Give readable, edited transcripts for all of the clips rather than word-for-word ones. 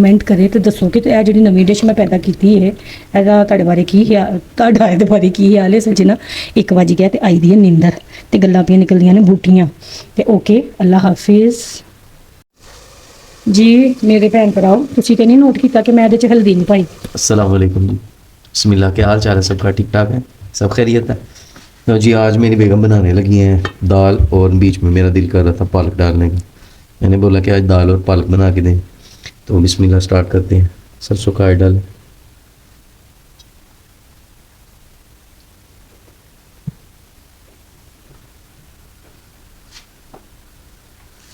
Comment करे तो दसो कि यह जी नवी डिश मैं पैदा की है ਇਹਦਾ ਤੁਹਾਡੇ ਬਾਰੇ ਕੀ ख्याल ਤੁਹਾਡਾ ਇਹਦੇ ਬਾਰੇ ਕੀ ख्याल है। सच्ची ना 1 ਵਜ ਗਿਆ ਤੇ आई दी है नींदर ਤੇ ਗੱਲਾਂ ਪੀਆਂ ਨਿਕਲਦੀਆਂ ਨੇ ਬੂਟੀਆਂ ਤੇ ओके अल्लाह हाफिज जी। मेरे भैन भराओ तुसी ते नहीं नोट किया कि मैं ਇਹਦੇ ਚ हल्दी नहीं पाई। अस्सलाम वालेकुम जी, बिस्मिल्लाह। क्या हाल चाल है सबका? ठीक ठाक है, सब खैरियत है? तो जी आज मेरी बेगम बनाने लगी हैं दाल और बीच में मेरा दिल कर रहा था पालक डालने का। मैंने बोला कि आज दाल और पालक बना के दें, तो बिस्मिल्लाह स्टार्ट करते हैं। सरसों का ऑयल डालें,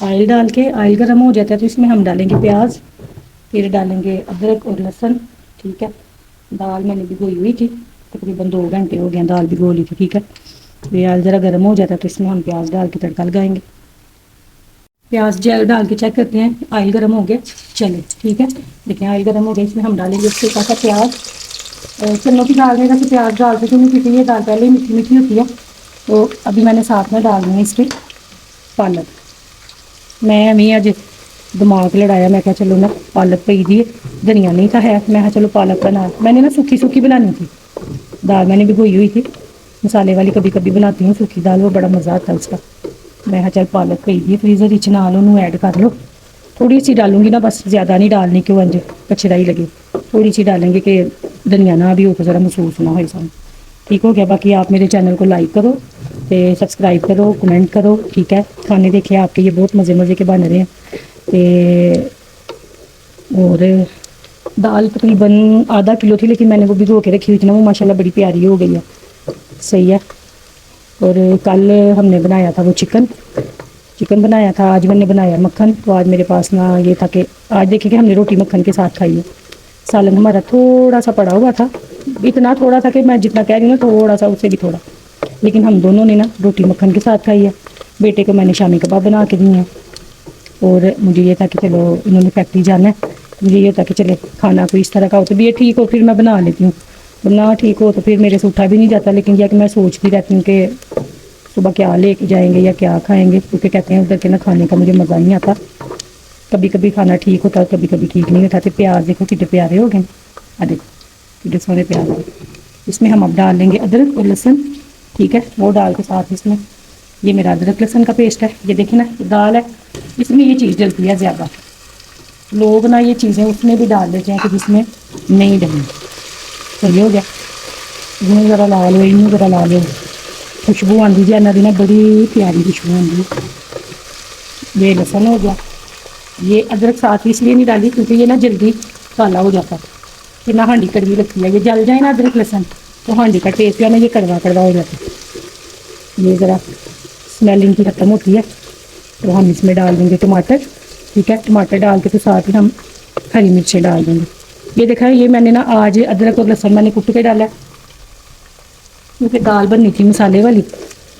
ऑयल डाल के ऑयल गर्म हो जाता है तो इसमें हम डालेंगे प्याज, फिर डालेंगे अदरक और लहसुन। ठीक है, दाल मैंने भिगोई हुई थी, तकरीबन 2 घंटे हो गए दाल भिगो ली थी। ठीक है, प्याज ज़रा गर्म हो जाता है तो इसमें हम प्याज डाल के तड़का लगाएंगे। प्याज जल डाल के चेक करते हैं ऑयल गर्म हो गया। चले ठीक है, देखिए ऑयल गर्म हो गया, इसमें हम डालेंगे छोटा सा प्याज। चलो की दाल में वैसे प्याज डालते तो नहीं, क्योंकि ये दाल पहले ही मीठी मीठी होती है। तो अभी मैंने साथ में डालना है इसके पालक। मैं अभी अज दिमाग लड़ाया, मैं क्या चलो ना पालक पई दी धनिया नहीं था है, मैं चलो पालक बना। मैंने ना सूखी सूखी बनानी थी दाल, मैंने भिगोई हुई थी मसाले वाली, कभी कभी बनाती हूँ सूखी दाल, वो बड़ा मज़ा आता है उसका। मैं चल पालक पई दी फ्रीज़र विच नाल ओनू ऐड कर लो। थोड़ी सी डालूंगी ना बस, ज़्यादा नहीं डालनी क्यों अंज कचरा ही लगे, थोड़ी सी डालेंगे कि धनिया ना भी हो तो ज़रा महसूस ना हो सानू। ठीक हो गया। बाकी आप मेरे चैनल को लाइक करो तो सबसक्राइब करो, कमेंट करो। ठीक है, खाने देखे आपके ये बहुत मज़े मज़े के बन रहे हैं। तो और दाल तकरीबन आधा किलो थी, लेकिन मैंने वो भिगो के रखी हुई थी ना, वो माशाल्लाह बड़ी प्यारी हो गई है, सही है। और कल हमने बनाया था वो चिकन बनाया था, आज मैंने बनाया मक्खन। तो आज मेरे पास ना ये था कि आज देखिए कि हमने रोटी मक्खन के साथ खाई है। सालन हमारा थोड़ा सा पड़ा हुआ था, इतना थोड़ा था कि मैं जितना कह रही हूँ ना थोड़ा सा उससे भी थोड़ा, लेकिन हम दोनों ने ना रोटी मक्खन के साथ खाई है। बेटे को मैंने शामी कबाब बना के दिए हैं, और मुझे ये था कि चलो इन्होंने फैक्ट्री जाना है, मुझे ये था कि चले खाना कोई इस तरह का हो तो भी ये ठीक हो, फिर मैं बना लेती हूँ। ना ठीक हो तो फिर मेरे से उठा भी नहीं जाता। लेकिन यह कि मैं सोचती रहती हूँ कि सुबह क्या लेके जाएंगे या क्या खाएंगे, क्योंकि कहते हैं उधर के ना खाने का मुझे मज़ा नहीं आता। कभी कभी खाना ठीक होता है, कभी कभी ठीक नहीं होता। तो प्याज देखो कितने प्यारे हो गए, देखो कितने सारे प्याज है। इसमें हम अब डाल लेंगे अदरक और लहसुन। ठीक है, वो डाल के साथ इसमें ये मेरा अदरक लहसुन का पेस्ट है। ये देखें ना दाल है, इसमें ये चीज़ डलती है ज़्यादा। लोग ना ये चीज़ें उसमें भी डाल देते हैं कि जिसमें नहीं डलनी। तो ये हो गया, इन्हें ज़रा ला लो, इन्हें ज़रा ला लो, खुशबू आँधी जी इन्हों की ना बड़ी प्यारी खुशबू आँधी है। ये लहसुन हो गया। ये अदरक साथ इसलिए नहीं डाली क्योंकि ये ना जल्दी काला हो जाता है, कि ना हांडी कड़वी लगती है। ये जल जाए ना अदरक लहसुन तो हांडी का टेस्ट है ना ये कड़वा कड़वा हो जाता है। ये ज़रा स्मेल इनकी ख़त्म होती है। तो हम इसमें डाल देंगे टमाटर। ठीक है, टमाटर डाल के तो साथ ही हम हरी मिर्चें डाल देंगे। ये देखा है, ये मैंने ना आज अदरक और लहसुन मैंने कुट के डाला है, क्योंकि दाल बननी थी मसाले वाली।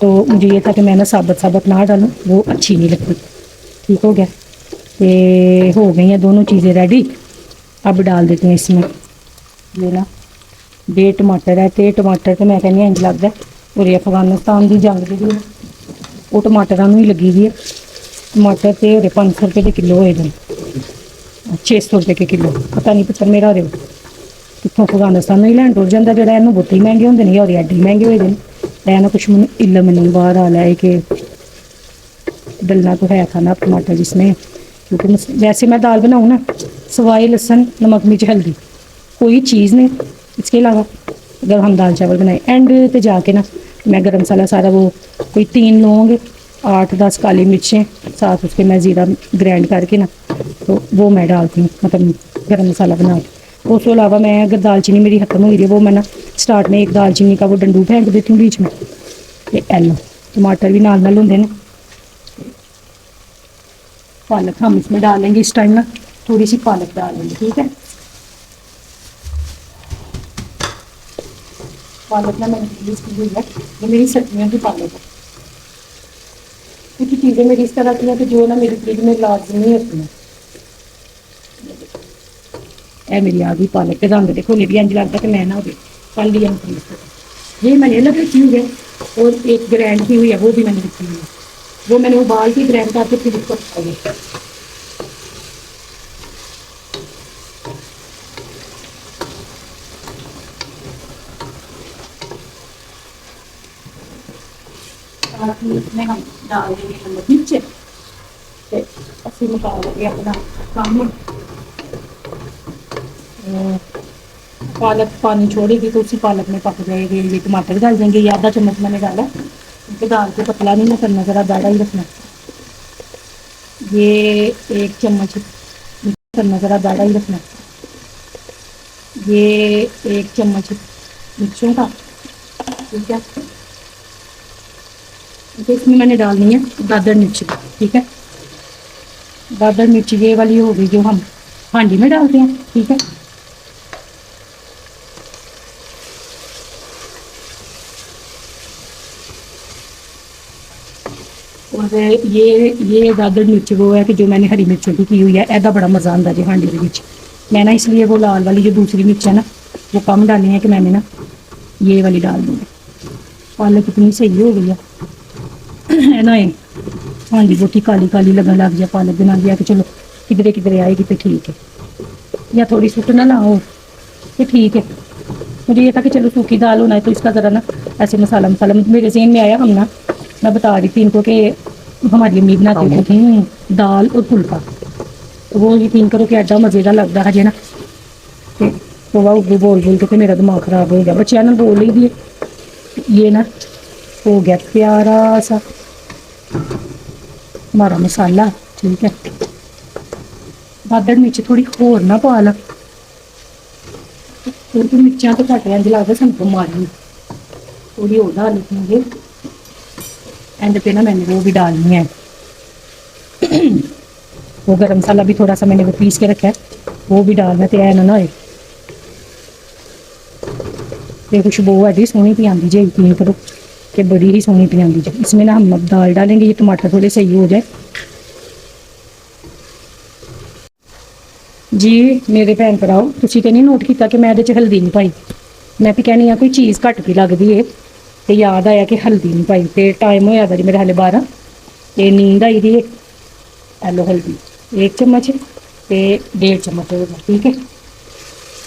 तो मुझे ये था कि मैं ना साबुत ना डालूँ, वो अच्छी नहीं लगती। ठीक हो गया, ये हो गई हैं दोनों चीज़ें रेडी। अब डाल देते हैं इसमें ये ना 1.5 टमाटर है। तो टमाटर तो मैं कहनी इंज लगता है और अफगानिस्तान की जंग जी वो टमाटरों ही लगी हुई है। टमाटर तो 500 रुपये के किलो होए हैं, 600 रुपये के किलो। पता नहीं पुत्र मेरा हो कितों अफगानिस्तान ही लैंड टुर जाता, जो इनू बहुते ही महंगे होंगे ने और एडे महंगे हुए हैं। ना कुछ मैं इलम नहीं बाहर आ है कि डलना तो है था ना टमाटर जिसमें, क्योंकि वैसे मैं दाल बनाऊँ ना सवाए लहसुन नमक मिर्च हल्दी कोई चीज़ नहीं इसके अलावा। अगर हम दाल चावल बनाए एंड पे जाके ना मैं गरम मसाला सारा वो कोई 3 लौंग 8-10 काली मिर्चें साथ उसके मैं ज़ीरा ग्राइंड करके ना तो वो मैं डालती हूँ, मतलब गरम मसाला बना के। उसके अलावा मैं अगर दालचीनी मेरी ख़त्म हो रही है वो मैं ना स्टार्ट में एक दालचीनी का वो डंडू फेंक देती हूँ बीच में। ये एलो टमाटर भी नाल होंगे ना। पालक हम इसमें डालेंगे इस टाइम ना, थोड़ी सी पालक डालेंगे। ठीक है, पालक ना मैंने फ्रीज की हुई है, ये मेरी सब्जियों की पालक है। कुछ चीज़ें मेरी इस तरह की हैं कि जो ना मेरी फ्रिज में लाजमी होती हैं। ए मेरी आ गई पालक के रंग देखो, भी इंज लगता कि मैं ना हो कल ही फ्रीज ये मैंने अलग रखी हुई है, और एक ग्रैंड की हुई है वो भी मैंने रखी हुई है, वो मैंने उबाल के ग्रैंड करके फिर इसको खाई। साथ ही इसमें हम डाल देंगे नमक नीचे ते ਅਸੀਂ ਮੁਕਾ ਲਈਏ ਆਪਣਾ ਕੰਮ। पालक पानी छोड़ेगी तो उसी पालक में पक जाएगी। ये टमाटर डाल देंगे, ये आधा चम्मच मैंने डाला, क्योंकि दाल को पतला नहीं ना करना, ज़रा गाढ़ा ही रखना। ये 1 चम्मच करना, ज़रा गाढ़ा ही रखना। ये 1 चम्मच मिर्चों का, ठीक है। तो इसमें मैंने डालनी है दादर मिर्च, ठीक है। दादर मिर्च ये वाली होगी जो हम हांडी में डालते हैं, ठीक है। और ये दादर मिर्च वो है कि जो मैंने हरी मिर्चों की हुई है, ऐदा बड़ा मज़ा आता जी हांडी के विच। मैं ना इसलिए वो लाल वाली जो दूसरी मिर्च है ना वो कम डाली है कि मैंने ना ये वाली डाल दी है। पालक इतनी सही हो गई है ना, ये हांडी बोटी काली काली लगन लग जाए पालक बना दिया कि चलो किधरे किधरे आएगी तो ठीक है, या थोड़ी सुट ना लाओ तो ठीक है। मुझे ये था कि चलो सूखी दाल होना है तो इसका ज़रा ना ऐसे मसाला मसाला मेरे ज़हन में आया। हम ना मैं बता रही थी इनको कि हमारी अम्मी बनाती थी दाल और फुल्का, तो वो यकीन करो कि एडा मज़ेदार लगता है ना। तो वह उर्दू बोल बोल के मेरा दिमाग ख़राब हो गया। बच्चे ने बोल ही दिए। ये ना हो गया प्यारा सा हमारा मसाला, ठीक है। दादर मिर्च थोड़ी होर ना पा ला, क्योंकि मिर्चा तो घट इंज लगता सबको मारनी, थोड़ी और डाल लेंगे। एंड पे ना मैंने वो भी डालनी है वो गरम मसाला भी थोड़ा सा मैंने वो पीस के रखा है, वो भी डालना तो ना होए। तो खुशबू है सोहनी पी आती जी, यकीन करो कि बड़ी ही सोहनी पी आती जी। इसमें ना हम अब दाल डालेंगे, ये टमाटर थोड़े सही हो जाए। जी मेरे भैन भराओ, तुसी तो नहीं नोट किया कि मैं ਇਹਦੇ 'ਚ हल्दी नहीं पाई। मैं भी कहनी कोई चीज़ घट भी लगती है तो याद आया कि हल्दी नहीं पाई। तो टाइम होया जी मेरे हाले 12, तो नींद आई थी। हेलो हल्दी 1 चम्मच तो 1.5 चम्मच होगा, ठीक है।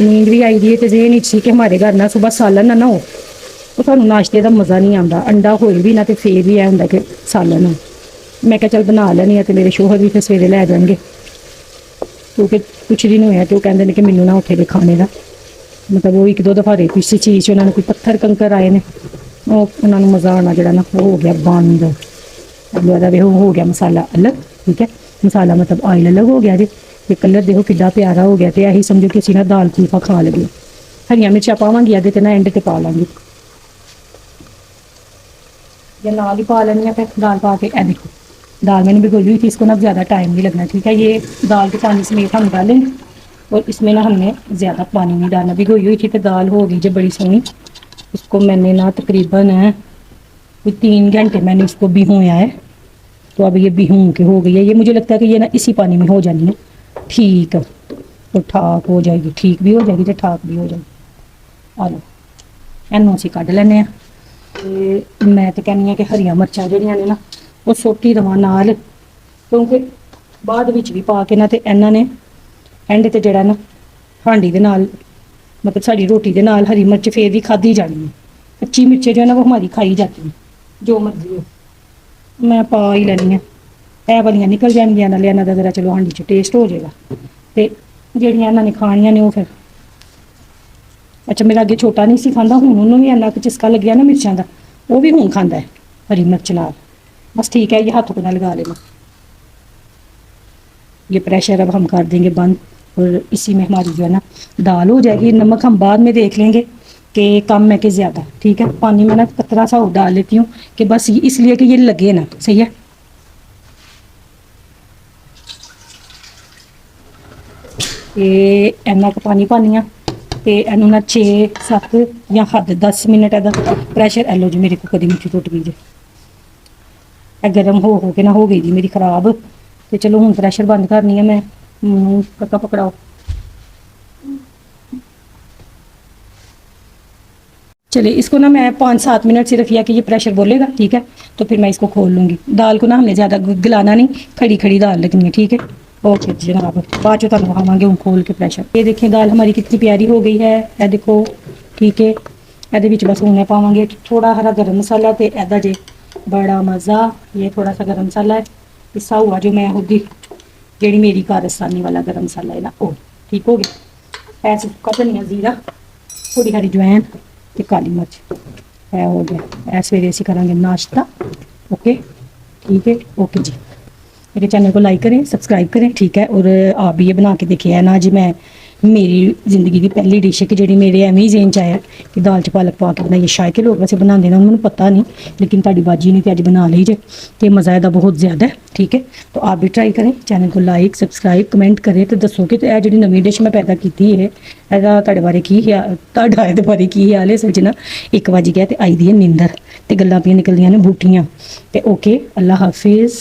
नींद भी आई थी तो जे नहीं सी कि हमारे घर ना सुबह सालन ना हो तो सानू नाश्ते का मज़ा नहीं आता। अंडा होए भी ना तो फिर भी यह होंगे कि सालन हो। मैं क्या चल बना लैनी है, तो मेरे शोहर भी फिर सवेरे लै जाएंगे, क्योंकि कुछ दिन होया तो कहते हैं कि मैनू ना उठे दे खाने का। मतलब वो 1-2 दफ़ा रही किसी चीज़ उन्होंने कोई पत्थर कंकर आए ने, उन्होंने मज़ा आना जरा ना वो हो गया बंद। वो हो गया मसाला अलग, ठीक है। मसाला मतलब ऑयल अलग हो गया जी। ये कलर देखो कि प्यारा हो गया। तो यही समझो कि असी ना दाल फुल्का खा लगे। हरिया मिर्चा पावांगी अदे तो ना एंड ते पा लाँगी, या नाल ही पा लेनी है फिर दाल पा के। ए देखो दाल मैंने भिगोई हुई थी, इसको ना ज़्यादा टाइम नहीं लगना, ठीक है। ये दाल के पानी समेत हम डालें और इसमें ना हमने ज़्यादा पानी नहीं डालना। भिगोई हुई थी तो दाल हो गई जब बड़ी सोहनी। इसको मैंने ना तकरीबन 3 घंटे मैंने इसको भिगोया है। तो अब ये भिगो के हो गई है। ये मुझे लगता है कि ये ना इसी पानी में हो जानी है, ठीक है। तो ठाक हो जाएगी, ठीक भी हो जाएगी तो ठाक भी हो जाएगी। आ लो इनू असीं कढ़ लैने। तो मैं तो कहनी कि हरिया मिर्चां जिहड़ियां ने ना वो सोटी दवां नाल, क्योंकि बाद विच भी पा के ना तो इन्हां ने एंड ते जिहड़ा ना हांडी दे नाल मतलब साड़ी रोटी दे नाल हरी मिर्च फिर भी खाधी जानी है। कच्ची मिर्चें जो है ना वो हमारी खाई जाती है, जो मर्जी हो। मैं पा ही लैनी है, ਇਹ वालियां निकल जाएंगियां नाले इन्हां दा जरा चलो हांडी 'ਚ टेस्ट हो जाएगा। तो ਜਿਹੜੀਆਂ इन्हां ने खानियां ने वो फिर अच्छा मेरा अगे छोटा नहीं सी खांदा, हुण ਉਹਨੂੰ भी इन्ना चस्का लग्या ना मिर्चां दा, वो भी हुण खांदा है हरी मिर्च नाल। बस ठीक है, ये हाथों को ना लगा लेना। ये प्रेशर अब हम कर देंगे बंद और इसी में हमारी जो है ना दाल हो जाएगी। नमक हम बाद में देख लेंगे कि कम है कि ज़्यादा, ठीक है। पानी में ना कतरा सा और डाल लेती हूँ कि बस इसलिए कि ये लगे ना, सही है। ये इन्ना क पानी पानी आ तो इनू ना 6-7 या हद 10 मिनट एदा प्रैशर एलो जी मेरे को कभी मिट्टी टुट गई जी। गर्म हो के ना हो गई जी मेरी खराब। तो चलो हूँ प्रैशर बंद करनी है मैं। पक्का पकड़ाओ। चलिए इसको ना मैं 5-7 मिनट सिर्फ यह कि ये प्रेशर बोलेगा, ठीक है। तो फिर मैं इसको खोल लूँगी। दाल को ना हमने ज़्यादा गलाना नहीं, खड़ी खड़ी दाल लगनी है, ठीक है। ओके जनाब, बाद चो तुम खावांगे हूँ खोल के प्रेशर। ये देखिए दाल हमारी कितनी प्यारी हो गई है, ये देखो, ठीक है। ये बस हूँ पावांगे थोड़ा हरा गर्म मसाला तो एदा जे बड़ा मज़ा। ये थोड़ा सा गरम मसाला है पिसा हुआ, जो मैं होगी जेड़ी मेरी कारस्तानी वाला गरम मसाला है ना, ओ ठीक हो गया। ऐसे सुक्का धनिया जीरा थोड़ी हरी जवैन ते काली मिर्च है हो गया। ऐ सवेरे असीं करांगे नाश्ता। ओके ठीक है, ओके जी। मेरे चैनल को लाइक करें, सब्सक्राइब करें, ठीक है। और आप भी ये बना के देखिए है ना जी। मैं मेरी ज़िंदगी की पहली डिश है कि जी मेरे एवं ही जेन च आया कि दाल च पालक पा के बनाइए। शायद के लोग वैसे बनाते ना, उन्होंने पता नहीं, लेकिन ताड़ी बाजी ने तो अज बना ली जे, तो मज़ा ਇਹਦਾ बहुत ज़्यादा है, ठीक है। तो आप भी ट्राई करें, चैनल को लाइक सब्सक्राइब कमेंट करें तो दसो कि ਇਹ ਜਿਹੜੀ ਨਵੀਂ डिश मैं पैदा की है ਇਹਦਾ ਤੁਹਾਡੇ ਬਾਰੇ ਕੀ ਤੁਹਾਡਾ ਇਹਦੇ ਬਾਰੇ ਕੀ ਖਿਆਲ ਹੈ। ਸੱਚ ਨਾ 1 ਵਜ ਗਿਆ ਤੇ ਆਈ ਦੀ ਹੈ ਨੀਂਦਰ ਤੇ ਗੱਲਾਂ ਪੀਆਂ ਨਿਕਲਦੀਆਂ ਨੇ ਬੂਟੀਆਂ ਤੇ ਓਕੇ, ਅੱਲਾ ਹਾਫਿਜ਼।